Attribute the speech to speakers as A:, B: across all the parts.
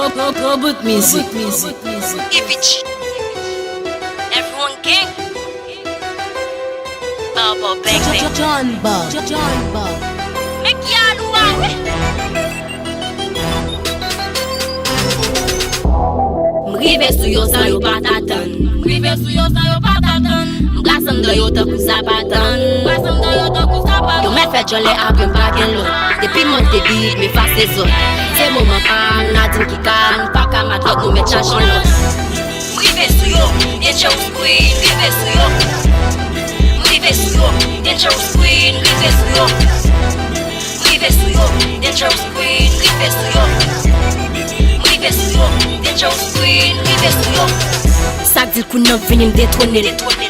A: Robot music.
B: Ivich. Everyone gang. Baba bang bang.
A: John Bob.
B: Make y'all wow. M'rive sou yo san yo patatan. M'blasem de yo te kou zapatan. Yo mè fè jolè apren bagen lo. Depi monte bit, mi fase zon. Se mouman pan, nadin ki kan. Pa ka matot nou mè chachan lo. M'rive sou yo, dangerous queen. M'rive sou yo, dangerous queen. M'rive sou yo, dangerous queen. M'rive sou yo, dangerous queen. M'rive sou yo.
C: Sak dil kou nan vinim detone.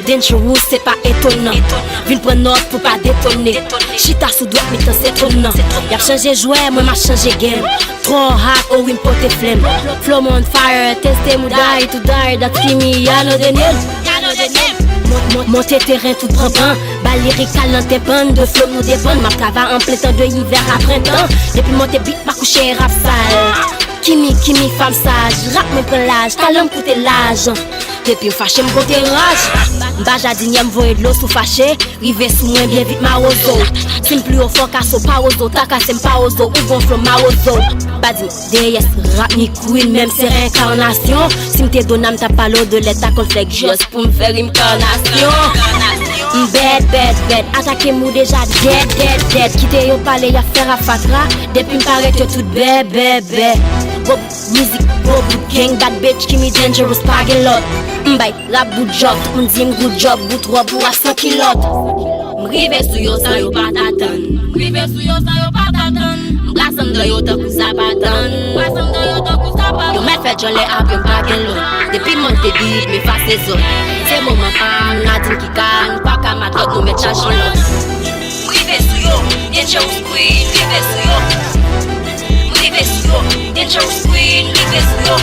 C: Dangerous c'est pas étonnant. Vin pren note pour pas détonner. Chita sous droite mi tan s'étonnant. Y'a changé jouet, moi m'a changé game. Trop hot, oh oui m'pote flemme. Flow on fire, teste mou die to die. That kimi, ya no de name. Monter terrain tout trempant. Bal lyrical dans tes bandes. De flow nous dépendent. Ma cava en plein temps de hiver à printemps. Depuis monter beat, ma coucher rap sale. Kimi, femme sage. Rap me prend l'âge, talent coûte l'âge. Depuis fâché m'kote rage. M'bajadine m'voye de l'eau sous fâché. Rive sous moi bien vite ma ozo. Si m'plus au fort kaso pa ozo. Ta kase m'pa ozo ou bon flow ma ozo. Badi deyes rap ni queen même c'est réincarnation. Si m'te donna m'ta palo de l'état conflict juste pour m'faire incarnation. Bad, attaquez mou déjà dead. Quitte yo palais y'a faire à fatra. Depuis m'paraît que tout bébé. Bob music, bob gang, bad bitch, give me dangerous pagin lot. M'bay, rap good job, tout m'dim good job, bout rob ou à 100 kilot.
B: M'rive sou yo san yo patatan. M'blasem de yo te kou zapatan. Yo mè fè jolè apren bagen lo. Depi monte bit, mi fase zon. Se mouman pan, nadin ki kan. Pa ka matot nou mè chachan lo. M'rive sou yo, dangerous queen. M'rive sou yo, dangerous queen. M'rive sou yo.